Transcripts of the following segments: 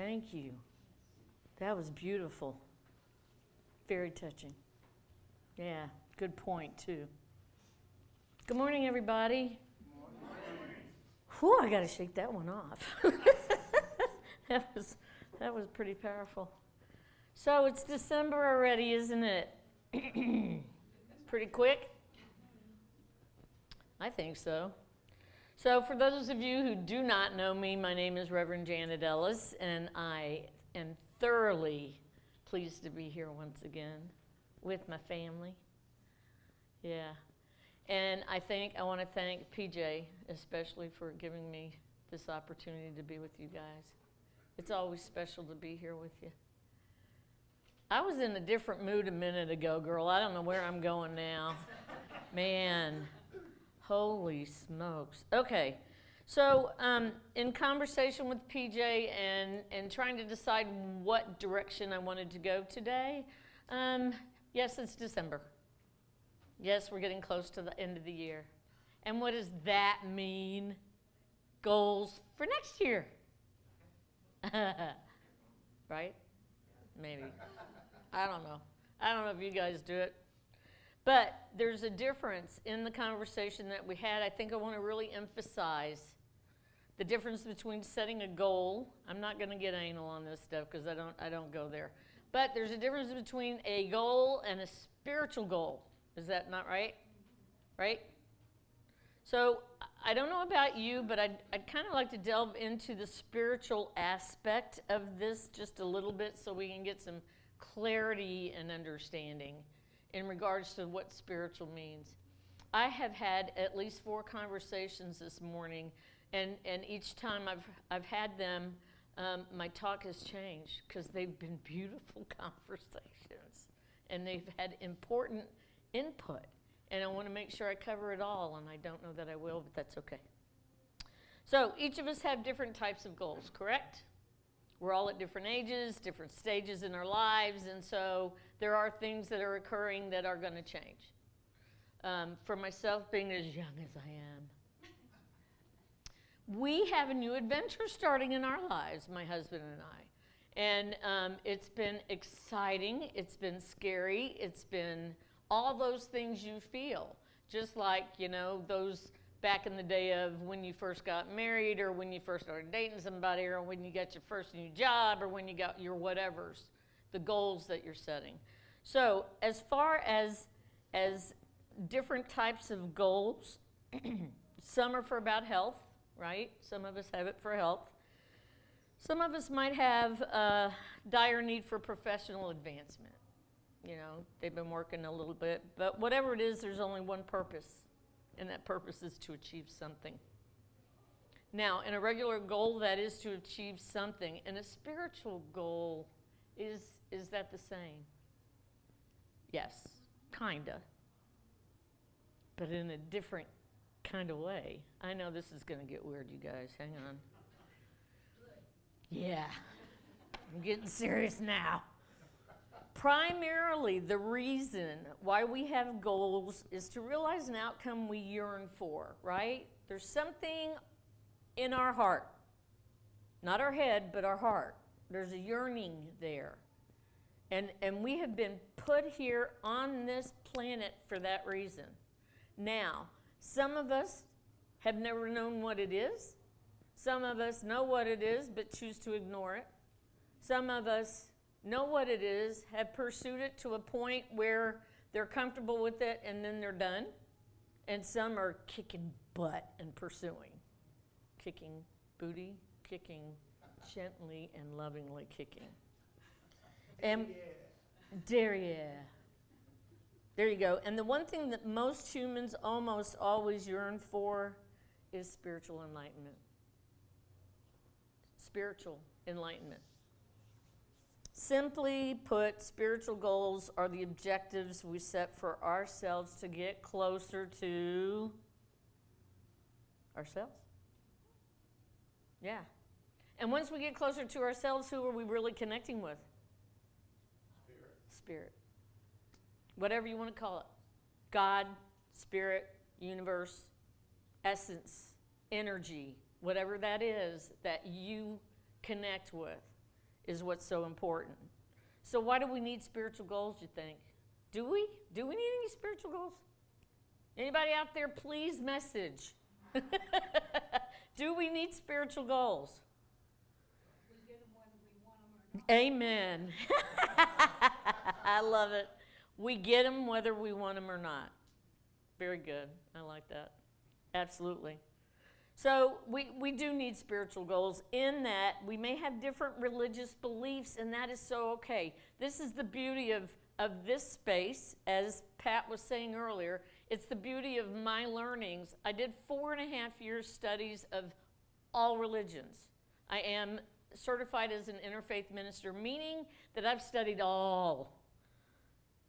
Thank you. That was beautiful. Very touching. Yeah, good point, too. Good morning, everybody. Good morning. Whew, I got to shake that one off. That was pretty powerful. So it's December already, isn't it? Pretty quick? I think so. So for those of you who do not know me, my name is Reverend Janet Ellis, and I am thoroughly pleased to be here once again with my family. Yeah. And I want to thank PJ especially for giving me this opportunity to be with you guys. It's always special to be here with you. I was in a different mood a minute ago, girl. I don't know where I'm going now. Man, holy smokes. Okay, so in conversation with PJ and trying to decide what direction I wanted to go today, yes, it's December. Yes, we're getting close to the end of the year. And what does that mean? Goals for next year. Right? Maybe. I don't know. I don't know if you guys do it. But there's a difference in the conversation that we had. I think I want to really emphasize the difference between setting a goal. I'm not going to get anal on this stuff because I don't go there. But there's a difference between a goal and a spiritual goal. Is that not right? Right? So I don't know about you, but I'd kind of like to delve into the spiritual aspect of this just a little bit so we can get some clarity and understanding in regards to what spiritual means. I have had at least 4 conversations this morning, and each time I've had them, my talk has changed because they've been beautiful conversations, and they've had important input, and I want to make sure I cover it all, and I don't know that I will, but that's okay. So each of us have different types of goals, correct? We're all at different ages, different stages in our lives, and so there are things that are occurring that are going to change. For myself, being as young as I am, we have a new adventure starting in our lives, my husband and I. And it's been exciting, it's been scary, it's been all those things you feel. Just like, those back in the day of when you first got married, or when you first started dating somebody, or when you got your first new job, or when you got your whatevers, the goals that you're setting. So as far as different types of goals, some are for about health, right? Some of us have it for health. Some of us might have a dire need for professional advancement. They've been working a little bit, but whatever it is, there's only one purpose. And that purpose is to achieve something. Now, in a regular goal, that is to achieve something. And a spiritual goal, is that the same? Yes, kinda. But in a different kind of way. I know this is going to get weird, you guys. Hang on. Yeah, I'm getting serious now. Primarily, the reason why we have goals is to realize an outcome we yearn for, right? There's something in our heart, not our head, but our heart. There's a yearning there. And we have been put here on this planet for that reason. Now, some of us have never known what it is. Some of us know what it is, but choose to ignore it. Some of us know what it is, have pursued it to a point where they're comfortable with it, and then they're done. And some are kicking butt and pursuing. Kicking booty, kicking gently and lovingly kicking. And derriere. There you go. And the one thing that most humans almost always yearn for is spiritual enlightenment. Spiritual enlightenment. Simply put, spiritual goals are the objectives we set for ourselves to get closer to ourselves. Yeah. And once we get closer to ourselves, who are we really connecting with? Spirit. Whatever you want to call it. God, spirit, universe, essence, energy, whatever that is that you connect with. is what's so important. So why do we need spiritual goals, you think? Do we? Do we need any spiritual goals? Anybody out there, please message. Do we need spiritual goals? We get them whether we want them or not. Amen. I love it. We get them whether we want them or not. Very good. I like that. Absolutely. So we do need spiritual goals in that we may have different religious beliefs, and that is so okay. This is the beauty of this space, as Pat was saying earlier. It's the beauty of my learnings. I did 4.5 years studies of all religions. I am certified as an interfaith minister, meaning that I've studied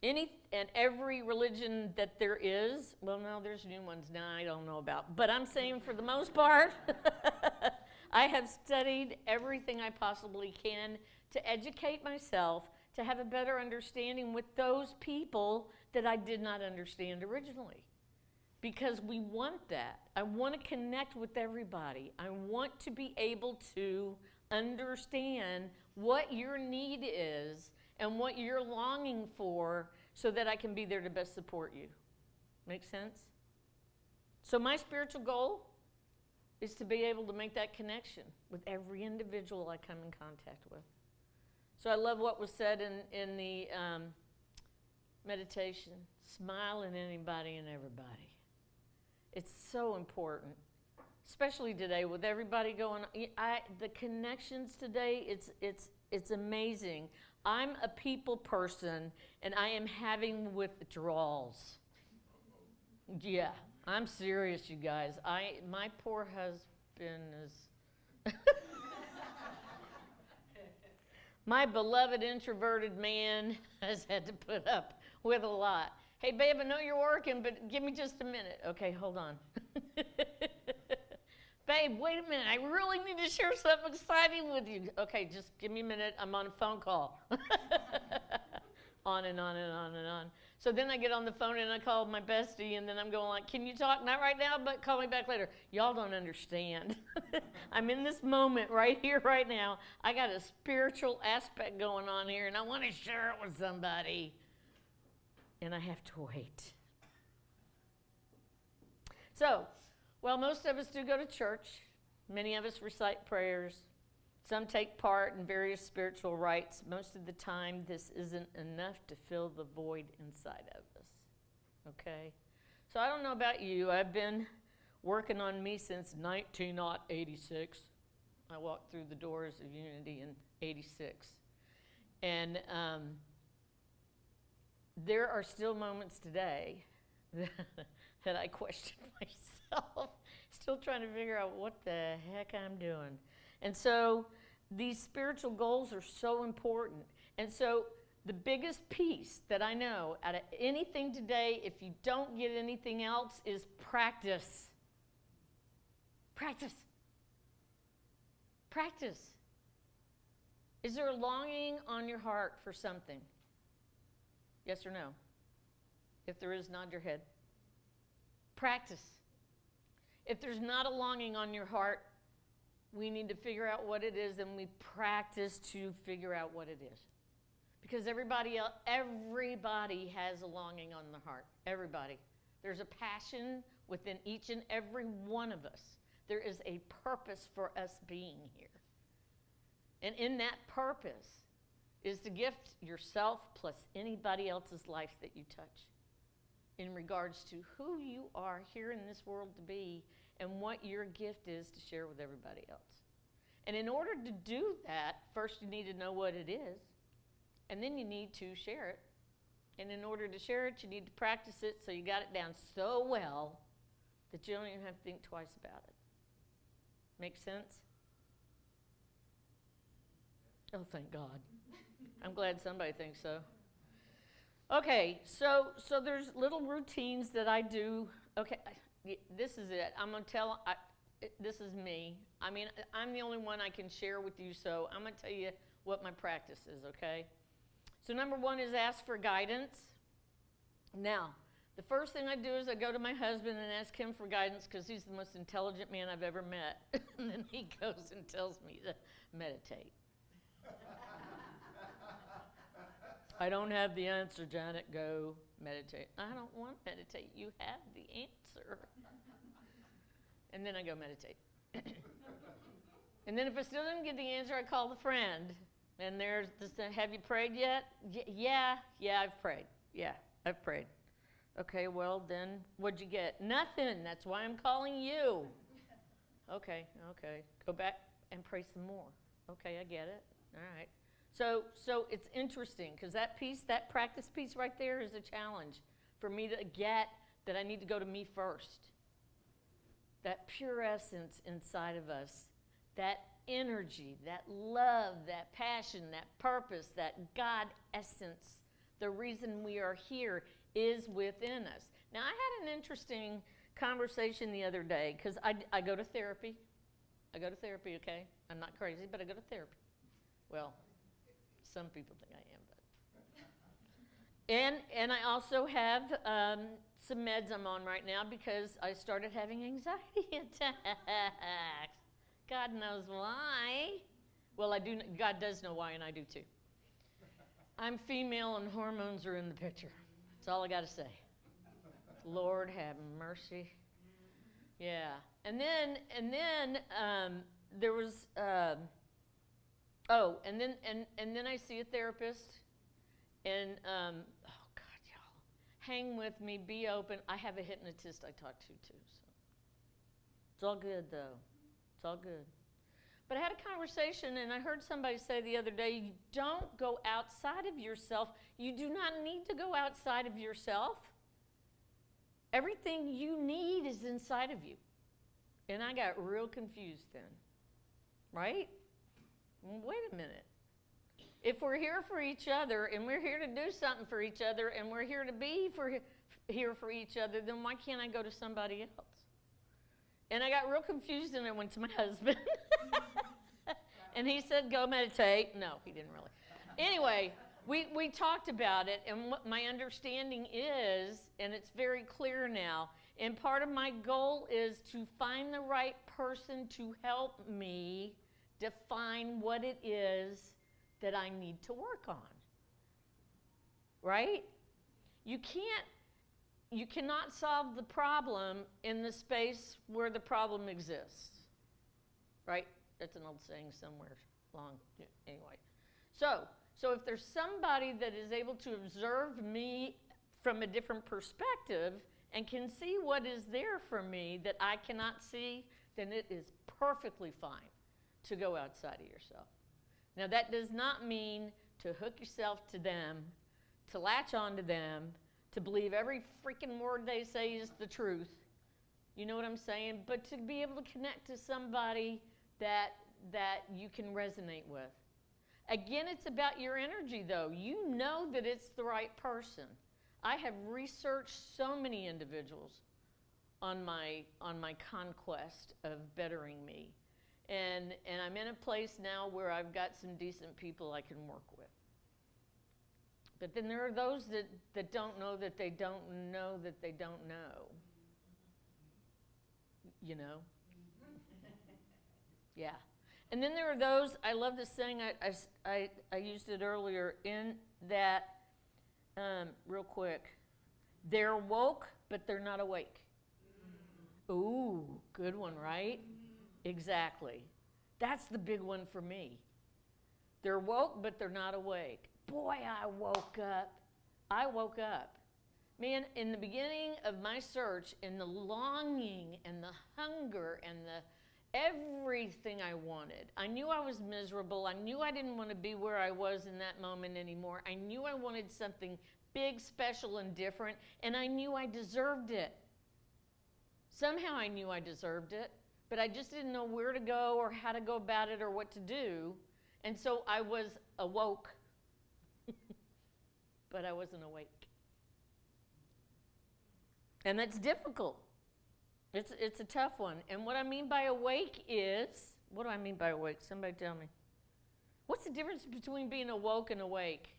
any and every religion that there is. Well, no, there's new ones now I don't know about. But I'm saying for the most part, I have studied everything I possibly can to educate myself, to have a better understanding with those people that I did not understand originally. Because we want that. I want to connect with everybody. I want to be able to understand what your need is and what you're longing for so that I can be there to best support you. Make sense? So my spiritual goal is to be able to make that connection with every individual I come in contact with. So I love what was said in the meditation. Smile at anybody and everybody. It's so important, especially today with everybody going. The connections today, it's amazing. I'm a people person, and I am having withdrawals. Yeah, I'm serious, you guys. My poor husband is. My beloved introverted man has had to put up with a lot. Hey, babe, I know you're working, but give me just a minute. Okay, hold on. Babe, wait a minute. I really need to share something exciting with you. Okay, just give me a minute. I'm on a phone call. On and on and on and on. So then I get on the phone and I call my bestie, and then I'm going like, can you talk? Not right now, but call me back later. Y'all don't understand. I'm in this moment right here, right now. I got a spiritual aspect going on here, and I want to share it with somebody. And I have to wait. So, well, most of us do go to church. Many of us recite prayers. Some take part in various spiritual rites. Most of the time, this isn't enough to fill the void inside of us. Okay? So I don't know about you. I've been working on me since 1986. I walked through the doors of Unity in 86. And there are still moments today that I question myself, still trying to figure out what the heck I'm doing. And so these spiritual goals are so important. And so the biggest piece that I know out of anything today, if you don't get anything else, is practice. Practice. Practice. Is there a longing on your heart for something? Yes or no? If there is, nod your head. Practice. If there's not a longing on your heart, we need to figure out what it is, and we practice to figure out what it is. Because everybody has a longing on their heart. Everybody. There's a passion within each and every one of us. There is a purpose for us being here. And in that purpose is to gift yourself plus anybody else's life that you touch in regards to who you are here in this world to be and what your gift is to share with everybody else. And in order to do that, first you need to know what it is, and then you need to share it. And in order to share it, you need to practice it so you got it down so well that you don't even have to think twice about it. Make sense? Oh, thank God. I'm glad somebody thinks so. Okay, so there's little routines that I do. Okay, this is it. I'm going to tell, this is me. I mean, I'm the only one I can share with you, so I'm going to tell you what my practice is, okay? So number one is ask for guidance. Now, the first thing I do is I go to my husband and ask him for guidance because he's the most intelligent man I've ever met. And then he goes and tells me to meditate. I don't have the answer, Janet. Go meditate. I don't want to meditate. You have the answer. And then I go meditate. And then if I still didn't get the answer, I call the friend. And there's this, have you prayed yet? Yeah, I've prayed. Yeah, I've prayed. Okay, well then, what'd you get? Nothing. That's why I'm calling you. Okay. Go back and pray some more. Okay, I get it. All right. So it's interesting because that piece, that practice piece right there is a challenge for me to get that I need to go to me first. That pure essence inside of us, that energy, that love, that passion, that purpose, that God essence, the reason we are here is within us. Now, I had an interesting conversation the other day because I go to therapy. Okay? I'm not crazy, but I go to therapy. Well, some people think I am, but. And I also have some meds I'm on right now because I started having anxiety attacks. God knows why. Well, I do. God does know why, and I do too. I'm female, and hormones are in the picture. That's all I got to say. Lord have mercy. Yeah. And then there was. And then I see a therapist, and oh God, y'all, hang with me, be open. I have a hypnotist I talk to too. So it's all good though. It's all good. But I had a conversation, and I heard somebody say the other day, you don't go outside of yourself. You do not need to go outside of yourself. Everything you need is inside of you. And I got real confused then. Right? Wait a minute. If we're here for each other, and we're here to do something for each other, and we're here to be here for each other, then why can't I go to somebody else? And I got real confused, and I went to my husband. And he said, go meditate. No, he didn't really. Anyway, we talked about it, and what my understanding is, and it's very clear now, and part of my goal is to find the right person to help me define what it is that I need to work on. Right? You cannot solve the problem in the space where the problem exists. Right? That's an old saying somewhere long. Anyway. So if there's somebody that is able to observe me from a different perspective and can see what is there for me that I cannot see, then it is perfectly fine to go outside of yourself. Now, that does not mean to hook yourself to them, to latch onto them, to believe every freaking word they say is the truth. You know what I'm saying? But to be able to connect to somebody that you can resonate with. Again, it's about your energy, though. You know that it's the right person. I have researched so many individuals on my conquest of bettering me. And I'm in a place now where I've got some decent people I can work with. But then there are those that don't know that they don't know that they don't know. You know? Yeah. And then there are those, I love this saying, I used it earlier, in that, real quick, they're woke, but they're not awake. Ooh, good one, right? Exactly. That's the big one for me. They're woke, but they're not awake. Boy, I woke up. Man, in the beginning of my search, in the longing and the hunger and the everything I wanted, I knew I was miserable. I knew I didn't want to be where I was in that moment anymore. I knew I wanted something big, special, and different, and I knew I deserved it. Somehow I knew I deserved it, but I just didn't know where to go or how to go about it or what to do. And so I was awoke, but I wasn't awake. And that's difficult. It's a tough one. And what I mean by awake is, what do I mean by awake? Somebody tell me. What's the difference between being awoke and awake?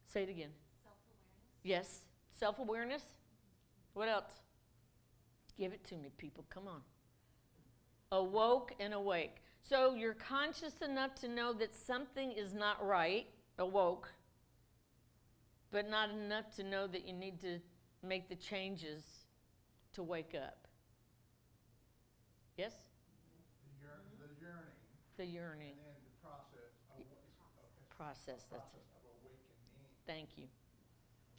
Say it again. Self-awareness. Yes. Self-awareness. What else? Give it to me, people. Come on. Awoke and awake. So you're conscious enough to know that something is not right, awoke, but not enough to know that you need to make the changes to wake up. Yes? The yearning. And then the process Process, that's it. of awakening. Thank you.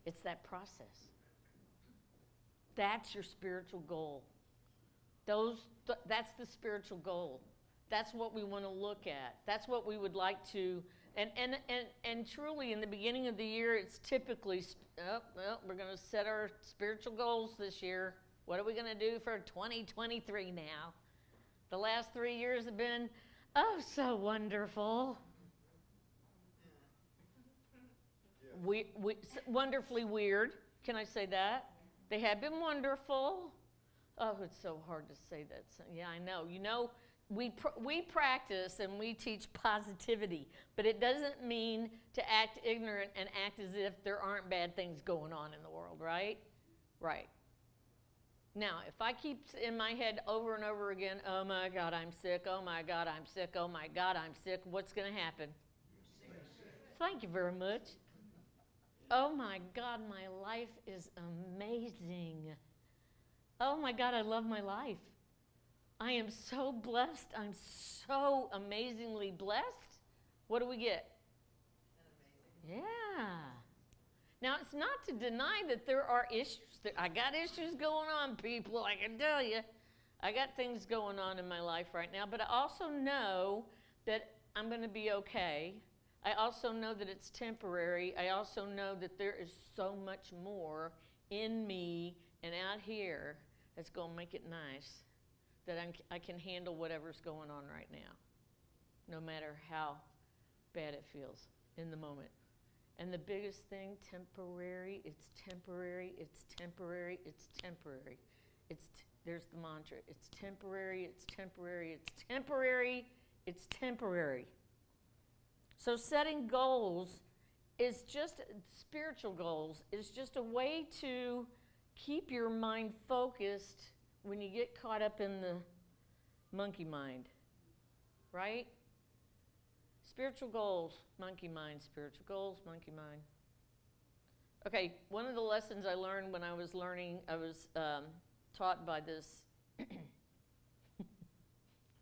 It's that process. That's your spiritual goal. That's the spiritual goal. That's what we want to look at. That's what we would like to, and truly in the beginning of the year, it's typically, we're going to set our spiritual goals this year. What are we going to do for 2023 now? The last 3 years have been, oh, so wonderful. Wonderfully weird. Can I say that? They have been wonderful. Oh, it's so hard to say that. Yeah, I know. You know, we practice and we teach positivity, but it doesn't mean to act ignorant and act as if there aren't bad things going on in the world, right? Right. Now, if I keep in my head over and over again, oh my God, I'm sick, oh my God, I'm sick, oh my God, I'm sick, what's going to happen? Thank you very much. Oh my God, my life is amazing. Oh my God, I love my life. I am so blessed. I'm so amazingly blessed. What do we get? Yeah. Now, it's not to deny that there are issues. I got issues going on, people, I can tell you. I got things going on in my life right now, but I also know that I'm going to be okay. I also know that it's temporary. I also know that there is so much more in me and out here that's going to make it nice, that I can handle whatever's going on right now, no matter how bad it feels in the moment. And the biggest thing, temporary, it's temporary, it's temporary, it's temporary. There's the mantra. It's temporary, it's temporary, it's temporary, it's temporary. So setting goals is just, spiritual goals, is just a way to keep your mind focused when you get caught up in the monkey mind, right? Spiritual goals, monkey mind. Spiritual goals, monkey mind. Okay, one of the lessons I learned when I was taught by this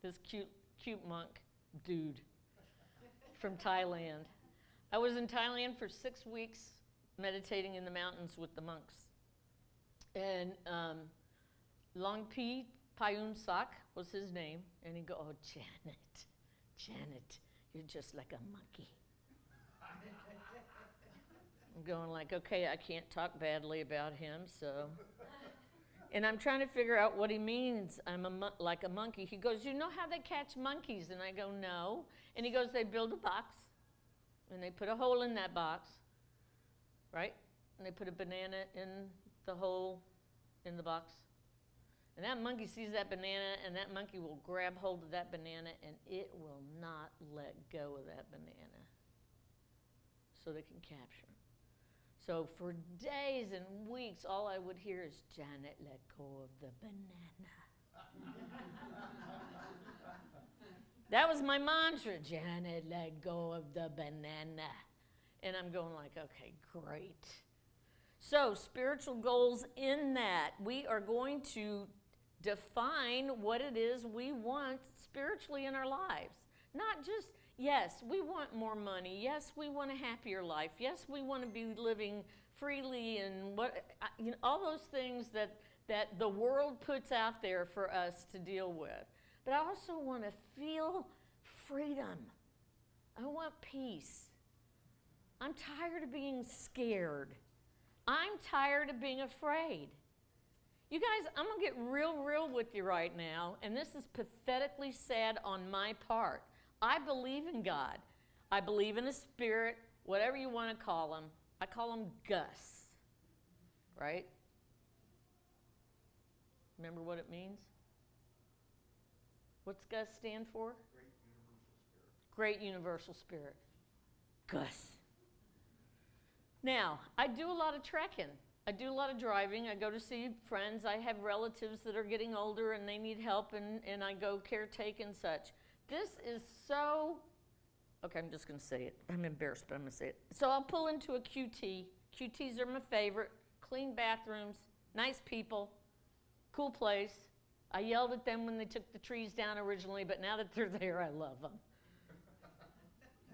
this cute monk dude from Thailand. I was in Thailand for 6 weeks meditating in the mountains with the monks. And Long Pi Payun Sak was his name. And he'd go, oh, Janet, you're just like a monkey. I'm going like, okay, I can't talk badly about him, so. And I'm trying to figure out what he means, like a monkey. He goes, you know how they catch monkeys? And I go, no. And he goes, they build a box, and they put a hole in that box, right? And they put a banana in the hole in the box. And that monkey sees that banana, and that monkey will grab hold of that banana, and it will not let go of that banana so they can capture him. So for days and weeks, all I would hear is, Janet, let go of the banana. That was my mantra, Janet, let go of the banana. And I'm going like, okay, great. So spiritual goals in that, we are going to define what it is we want spiritually in our lives. Not just, yes, we want more money. Yes, we want a happier life. Yes, we want to be living freely and all those things that the world puts out there for us to deal with. But I also want to feel freedom. I want peace. I'm tired of being scared. I'm tired of being afraid. You guys, I'm going to get real with you right now, and this is pathetically sad on my part. I believe in God. I believe in a spirit, whatever you want to call him. I call him Gus, right? Remember what it means? What's Gus stand for? Great Universal Spirit. Gus. Now, I do a lot of trekking. I do a lot of driving. I go to see friends. I have relatives that are getting older and they need help, and I go caretake and such. This is so Okay, I'm just going to say it. I'm embarrassed, but I'm going to say it. So I'll pull into a QT. QTs are my favorite. Clean bathrooms, nice people, cool place. I yelled at them when they took the trees down originally, but now that they're there, I love them.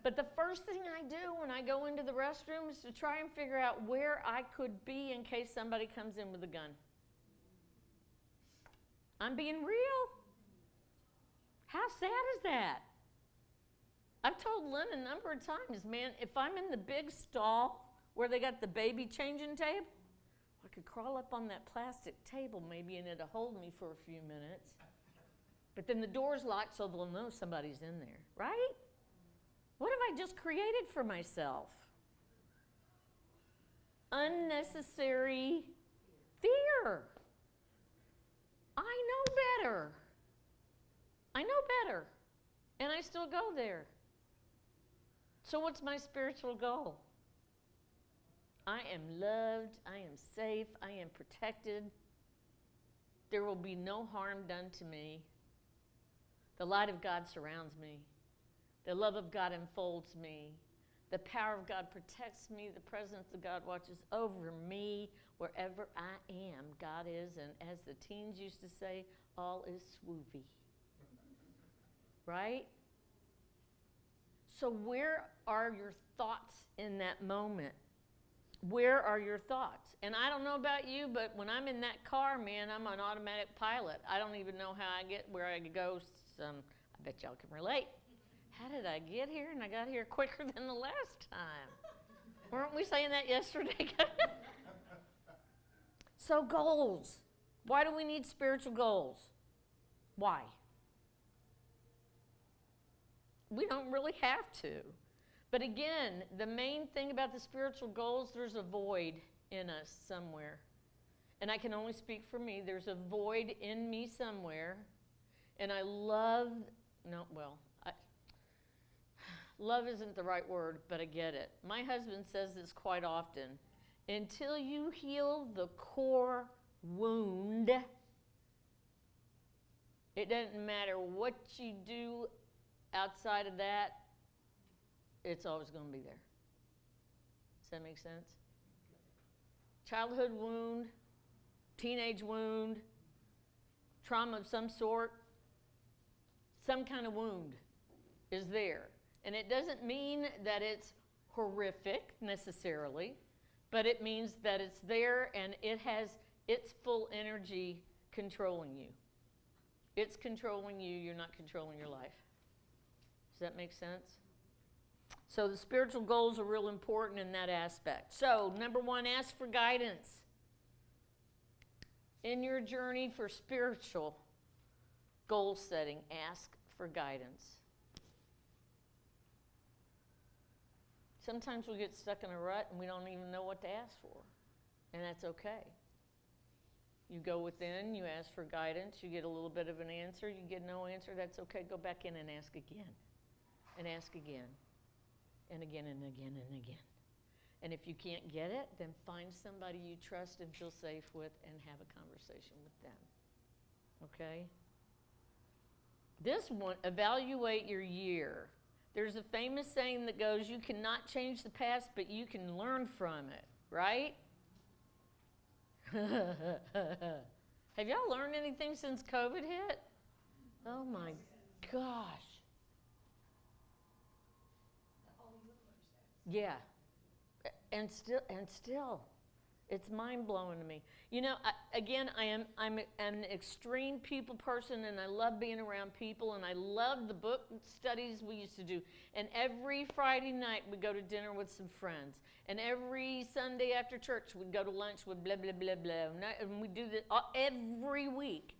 But the first thing I do when I go into the restroom is to try and figure out where I could be in case somebody comes in with a gun. I'm being real. How sad is that? I've told Lynn a number of times, man, if I'm in the big stall where they got the baby changing table, I could crawl up on that plastic table maybe and it'll hold me for a few minutes. But then the door's locked so they'll know somebody's in there, right? What have I just created for myself? Unnecessary fear. I know better. I know better. And I still go there. So what's my spiritual goal? I am loved, I am safe, I am protected. There will be no harm done to me. The light of God surrounds me. The love of God enfolds me. The power of God protects me. The presence of God watches over me. Wherever I am, God is. And as the teens used to say, all is swoovy. Right? So where are your thoughts in that moment? Where are your thoughts? And I don't know about you, but when I'm in that car, man, I'm on automatic pilot. I don't even know how I get where I go. I bet y'all can relate. How did I get here? And I got here quicker than the last time. Weren't we saying that yesterday? So goals. Why do we need spiritual goals? Why? We don't really have to. But again, the main thing about the spiritual goals, there's a void in us somewhere. And I can only speak for me. There's a void in me somewhere. And I love, love isn't the right word, but I get it. My husband says this quite often. Until you heal the core wound, it doesn't matter what you do outside of that, it's always going to be there. Does that make sense? Childhood wound, teenage wound, trauma of some sort, some kind of wound is there. And it doesn't mean that it's horrific necessarily, but it means that it's there and it has its full energy controlling you. It's controlling you, you're not controlling your life. Does that make sense? So the spiritual goals are real important in that aspect. So, number one, ask for guidance. In your journey for spiritual goal setting, ask for guidance. Sometimes we get stuck in a rut and we don't even know what to ask for. And that's okay. You go within, you ask for guidance, you get a little bit of an answer, you get no answer, that's okay. Go back in and ask again. And ask again. And again and again and again. And if you can't get it, then find somebody you trust and feel safe with and have a conversation with them. Okay? This one, evaluate your year. There's a famous saying that goes, you cannot change the past, but you can learn from it, right? Have y'all learned anything since COVID hit? Oh my gosh. Yeah, and still, it's mind-blowing to me. You know, I'm an extreme people person, and I love being around people, and I love the book studies we used to do. And every Friday night, we'd go to dinner with some friends. And every Sunday after church, we'd go to lunch with blah, blah, blah, blah. And we do this every week.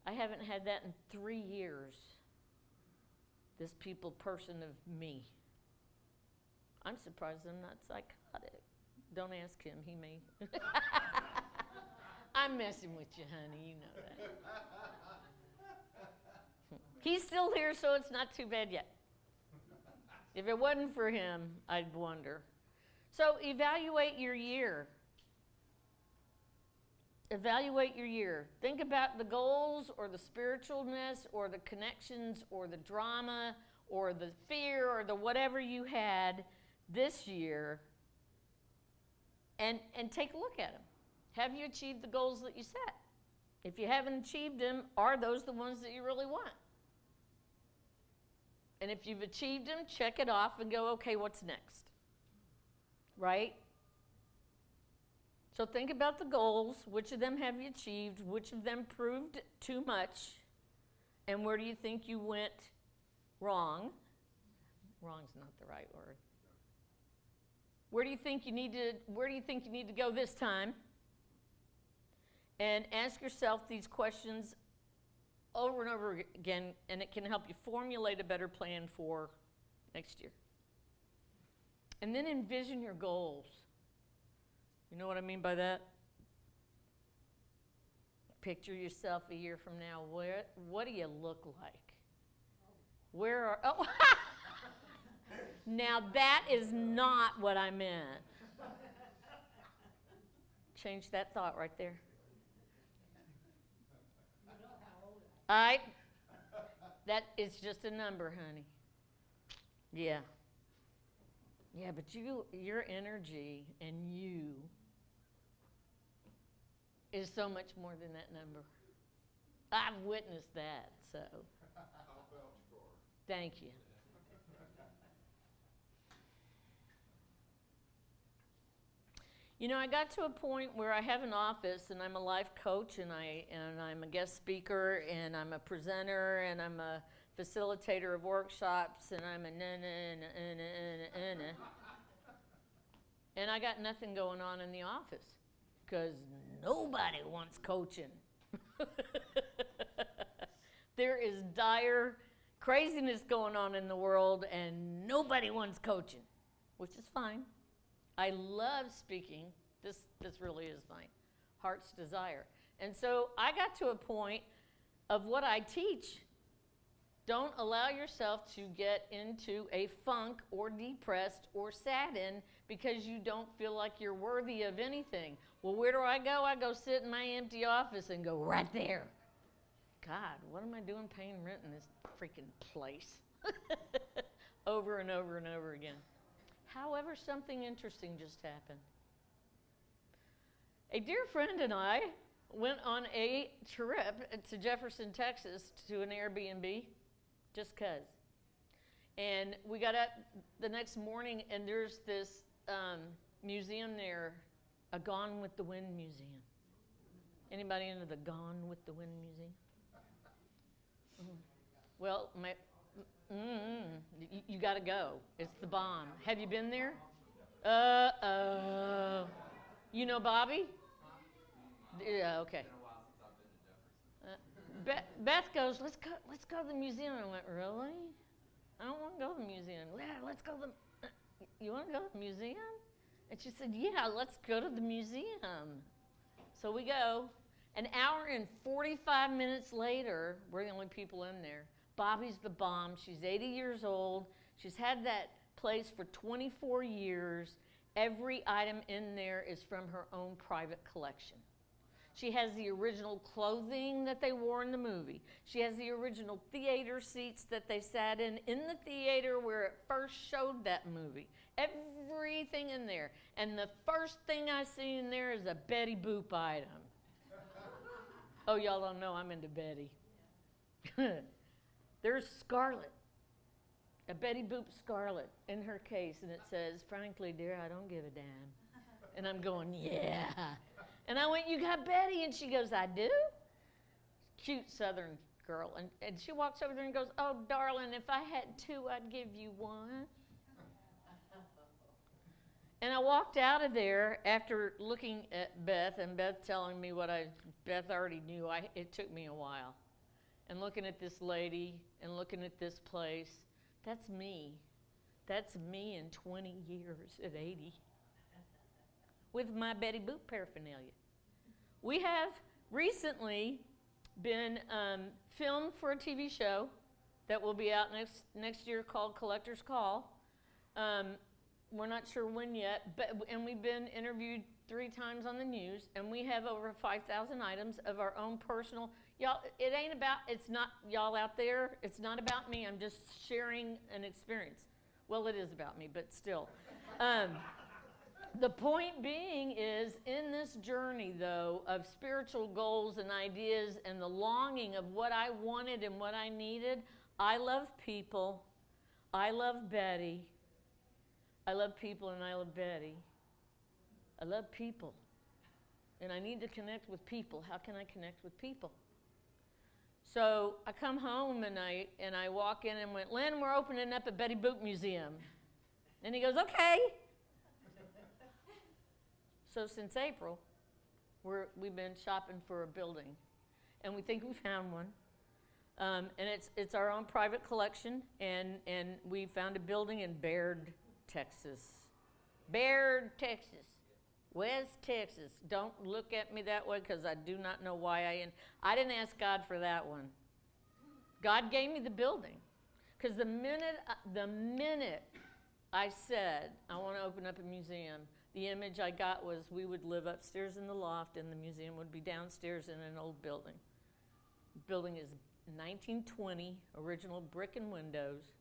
I haven't had that in 3 years, this people person of me. I'm surprised I'm not psychotic. Don't ask him, he may. I'm messing with you, honey, you know that. He's still here, so it's not too bad yet. If it wasn't for him, I'd wonder. So evaluate your year. Evaluate your year. Think about the goals or the spiritualness or the connections or the drama or the fear or the whatever you had this year, and take a look at them. Have you achieved the goals that you set? If you haven't achieved them, are those the ones that you really want? And if you've achieved them, check it off and go, okay, what's next? Right? So think about the goals. Which of them have you achieved? Which of them proved too much? And where do you think you went wrong? Wrong's not the right word. Where do you think you need to go this time? And ask yourself these questions over and over again, and it can help you formulate a better plan for next year. And then envision your goals. You know what I mean by that? Picture yourself a year from now. What do you look like? Now that is not what I meant. Change that thought right there. That is just a number, honey. Yeah. Yeah, but your energy and you is so much more than that number. I've witnessed that, so. I'll vouch for it. Thank you. You know, I got to a point where I have an office, and I'm a life coach, and I'm a guest speaker, and I'm a presenter, and I'm a facilitator of workshops, and I'm a and I got nothing going on in the office because nobody wants coaching. There is dire craziness going on in the world, and nobody wants coaching, which is fine. I love speaking. This really is my heart's desire. And so I got to a point of what I teach. Don't allow yourself to get into a funk or depressed or saddened because you don't feel like you're worthy of anything. Well, where do I go? I go sit in my empty office and go right there. God, what am I doing paying rent in this freaking place? Over and over and over again. However, something interesting just happened. A dear friend and I went on a trip to Jefferson, Texas to an Airbnb, just 'cause. And we got up the next morning, and there's this museum there, a Gone with the Wind museum. Anybody into the Gone with the Wind museum? Well, you got to go. It's the bomb. Have you been there? You know Bobby? Yeah, okay. Beth goes, let's go to the museum. I went, really? I don't want to go to the museum. Yeah, let's go to the, you want to go to the museum? And she said, yeah, let's go to the museum. So we go. An hour and 45 minutes later, we're the only people in there. Bobby's the bomb. She's 80 years old. She's had that place for 24 years. Every item in there is from her own private collection. She has the original clothing that they wore in the movie. She has the original theater seats that they sat in the theater where it first showed that movie. Everything in there. And the first thing I see in there is a Betty Boop item. Oh, y'all don't know I'm into Betty. There's Scarlet, a Betty Boop Scarlet in her case, and it says, frankly, dear, I don't give a damn. And I'm going, yeah. And I went, you got Betty? And she goes, I do? Cute Southern girl. And she walks over there and goes, oh, darling, if I had two, I'd give you one. And I walked out of there after looking at Beth, and Beth telling me what Beth already knew. It took me a while. And looking at this lady and looking at this place, that's me. That's me in 20 years at 80 with my Betty Boop paraphernalia. We have recently been filmed for a TV show that will be out next year called Collector's Call. We're not sure when yet, and we've been interviewed 3 times on the news, and we have over 5,000 items of our own personal. Y'all, it ain't about, it's not, y'all out there, it's not about me. I'm just sharing an experience. Well, it is about me, but still. The point being is, in this journey, though, of spiritual goals and ideas and the longing of what I wanted and what I needed, I love people. I love Betty. I love people and I love Betty. I love people. And I need to connect with people. How can I connect with people? So I come home and I walk in and went, Lynn, we're opening up a Betty Boop Museum. And he goes, okay. So since April, we've been shopping for a building. And we think we found one. And it's our own private collection. And we found a building in Baird, Texas. Baird, Texas. West Texas. Don't look at me that way because I do not know why I didn't ask God for that one. God gave me the building. Because the minute I said, I want to open up a museum, the image I got was we would live upstairs in the loft and the museum would be downstairs in an old building. The building is 1920, original brick and windows.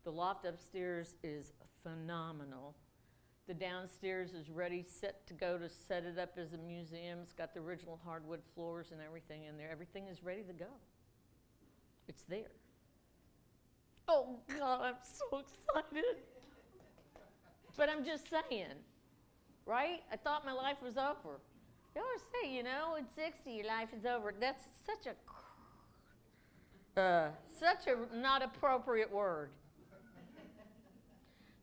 The loft upstairs is phenomenal. The downstairs is ready, set to go to set it up as a museum. It's got the original hardwood floors and everything in there. Everything is ready to go. It's there. Oh, God, I'm so excited. But I'm just saying, right? I thought my life was over. They always say, at 60, your life is over. That's such a not appropriate word.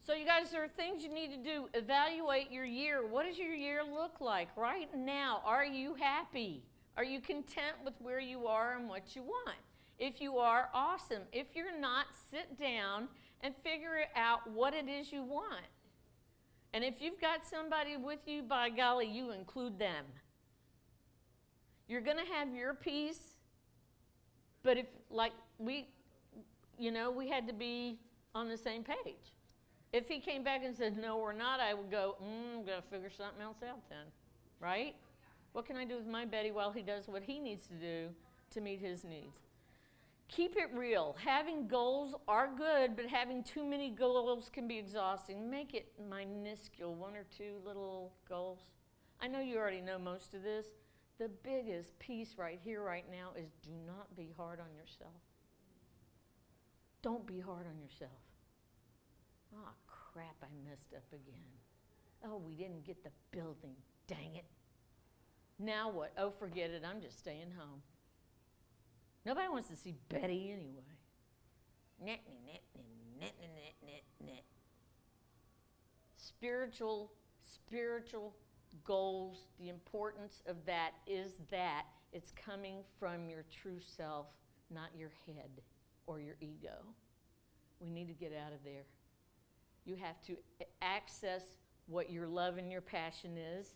So you guys, there are things you need to do. Evaluate your year. What does your year look like right now? Are you happy? Are you content with where you are and what you want? If you are, awesome. If you're not, sit down and figure out what it is you want. And if you've got somebody with you, by golly, you include them. You're going to have your piece, but if, like, we had to be on the same page. If he came back and said, no, we're not, I would go, I'm going to figure something else out then, right? What can I do with my Betty while he does what he needs to do to meet his needs? Keep it real. Having goals are good, but having too many goals can be exhausting. Make it minuscule, 1 or 2 little goals. I know you already know most of this. The biggest piece right here, right now, is do not be hard on yourself. Don't be hard on yourself. Oh, crap, I messed up again. Oh, we didn't get the building. Dang it. Now what? Oh, forget it. I'm just staying home. Nobody wants to see Betty anyway. Spiritual goals, the importance of that is that it's coming from your true self, not your head or your ego. We need to get out of there. You have to access what your love and your passion is.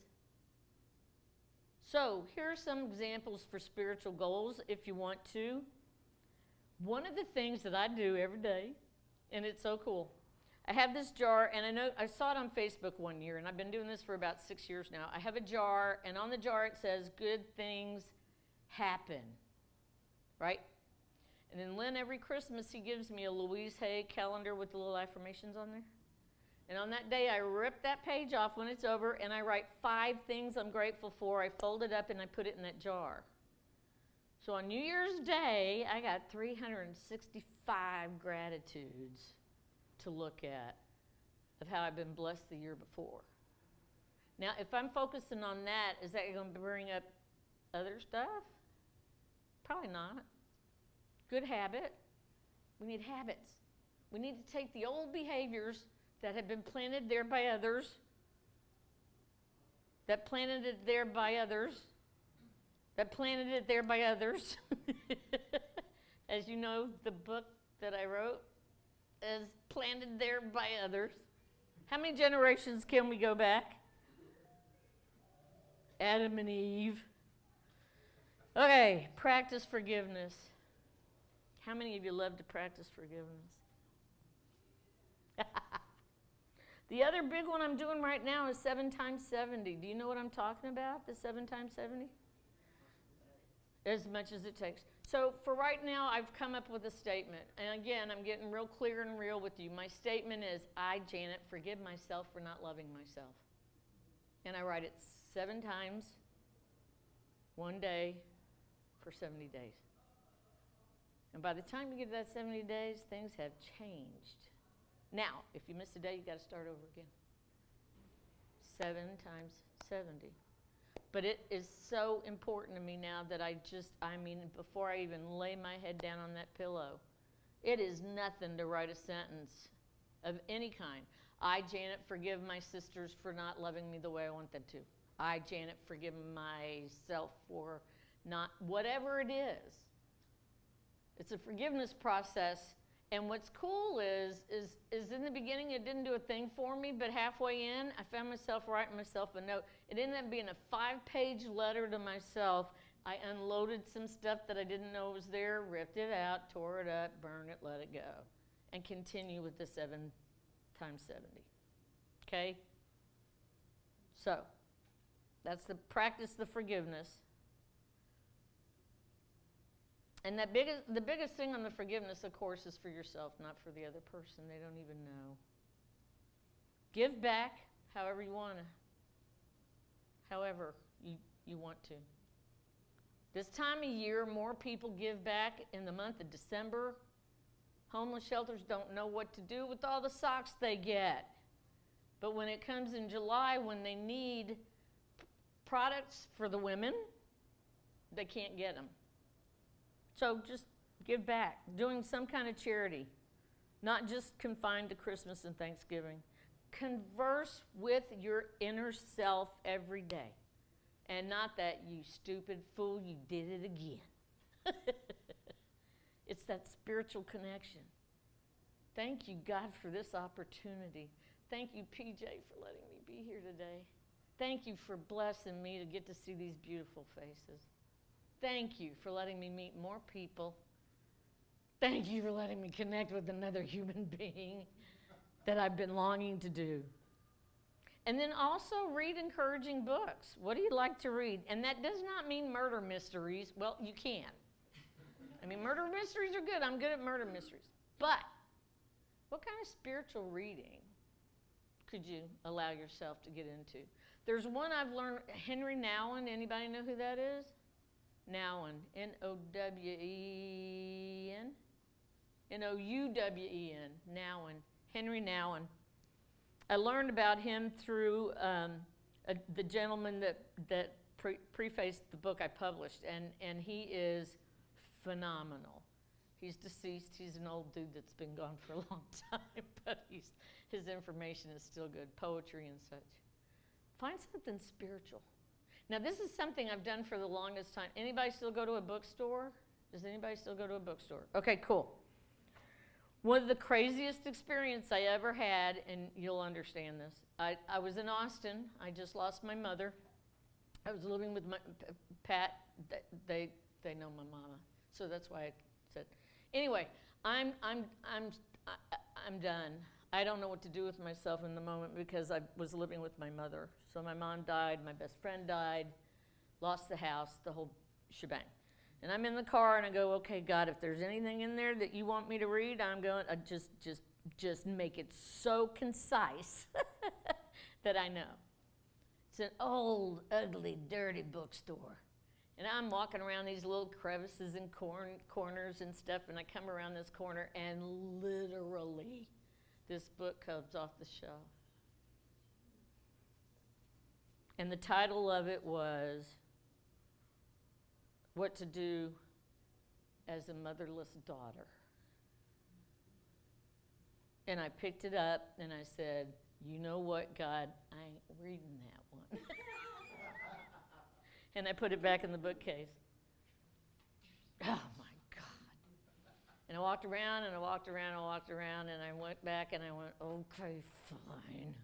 So here are some examples for spiritual goals if you want to. One of the things that I do every day, and it's so cool, I have this jar, and I saw it on Facebook one year, and I've been doing this for about 6 years now. I have a jar, and on the jar it says, good things happen, right? And then Lynn, every Christmas, he gives me a Louise Hay calendar with the little affirmations on there. And on that day, I rip that page off when it's over, and I write 5 things I'm grateful for. I fold it up, and I put it in that jar. So on New Year's Day, I got 365 gratitudes to look at of how I've been blessed the year before. Now, if I'm focusing on that, is that going to bring up other stuff? Probably not. Good habit. We need habits. We need to take the old behaviors that have been planted there by others, that planted it there by others, that planted it there by others. As you know, the book that I wrote is planted there by others. How many generations can we go back? Adam and Eve. Okay, practice forgiveness. How many of you love to practice forgiveness? The other big one I'm doing right now is 7 times 70. Do you know what I'm talking about, the 7 times 70? As much as it takes. So for right now, I've come up with a statement. And again, I'm getting real clear and real with you. My statement is, I, Janet, forgive myself for not loving myself. And I write it 7 times, one day, for 70 days. And by the time you get to that 70 days, things have changed. Now, if you miss a day, you got to start over again. 7 times 70. But it is so important to me now that before I even lay my head down on that pillow, it is nothing to write a sentence of any kind. I, Janet, forgive my sisters for not loving me the way I want them to. I, Janet, forgive myself for not, whatever it is. It's a forgiveness process. And what's cool is in the beginning it didn't do a thing for me, but halfway in I found myself writing myself a note. It ended up being a 5-page letter to myself. I unloaded some stuff that I didn't know was there, ripped it out, tore it up, burned it, let it go, and continue with the 7 times 70. Okay? So, that's the practice, the forgiveness. And the biggest thing on the forgiveness, of course, is for yourself, not for the other person. They don't even know. Give back however you want to. However you want to. This time of year, more people give back in the month of December. Homeless shelters don't know what to do with all the socks they get. But when it comes in July, when they need products for the women, they can't get them. So just give back, doing some kind of charity, not just confined to Christmas and Thanksgiving. Converse with your inner self every day, and not that, you stupid fool, you did it again. It's that spiritual connection. Thank you, God, for this opportunity. Thank you, PJ, for letting me be here today. Thank you for blessing me to get to see these beautiful faces. Thank you for letting me meet more people. Thank you for letting me connect with another human being that I've been longing to do. And then also read encouraging books. What do you like to read? And that does not mean murder mysteries. Well, you can. I mean, murder mysteries are good. I'm good at murder mysteries. But what kind of spiritual reading could you allow yourself to get into? There's one I've learned, Henry Nouwen. Anybody know who that is? Nouwen, N-O-W-E-N, N-O-U-W-E-N, Nouwen, Henry Nouwen. I learned about him through the gentleman that prefaced the book I published, and he is phenomenal. He's deceased. He's an old dude that's been gone for a long time, but his information is still good, poetry and such. Find something spiritual. Now, this is something I've done for the longest time. Anybody still go to a bookstore? Does anybody still go to a bookstore? Okay, cool. One of the craziest experiences I ever had, and you'll understand this, I was in Austin. I just lost my mother. I was living with my Pat. They know my mama, so that's why I said. Anyway, I'm done. I don't know what to do with myself in the moment because I was living with my mother. So my mom died, my best friend died, lost the house, the whole shebang. And I'm in the car and I go, okay, God, if there's anything in there that you want me to read, I'm going to just make it so concise that I know. It's an old, ugly, dirty bookstore. And I'm walking around these little crevices and corners and stuff, and I come around this corner and literally this book comes off the shelf. And the title of it was What to Do as a Motherless Daughter. And I picked it up and I said, you know what, God, I ain't reading that one. And I put it back in the bookcase. Oh my God. And I walked around and I walked around and I walked around and I went back and I went, okay, fine.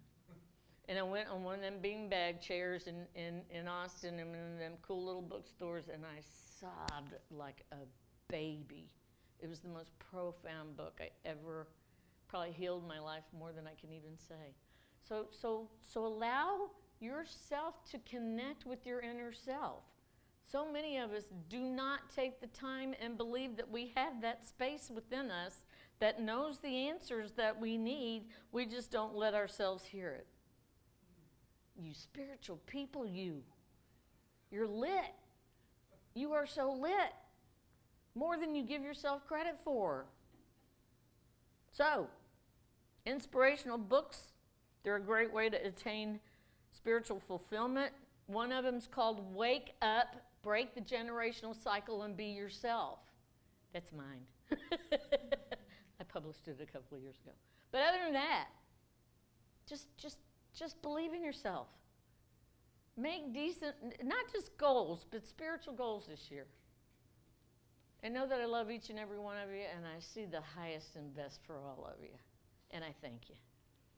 And I went on one of them beanbag chairs in Austin and in them cool little bookstores, and I sobbed like a baby. It was the most profound book I ever, probably healed my life more than I can even say. So allow yourself to connect with your inner self. So many of us do not take the time and believe that we have that space within us that knows the answers that we need. We just don't let ourselves hear it. You spiritual people, you're lit. You are so lit. More than you give yourself credit for. So, inspirational books, they're a great way to attain spiritual fulfillment. One of them is called Wake Up, Break the Generational Cycle and Be Yourself. That's mine. I published it a couple of years ago. But other than that, just believe in yourself. Make decent, not just goals, but spiritual goals this year. And know that I love each and every one of you, and I see the highest and best for all of you. And I thank you.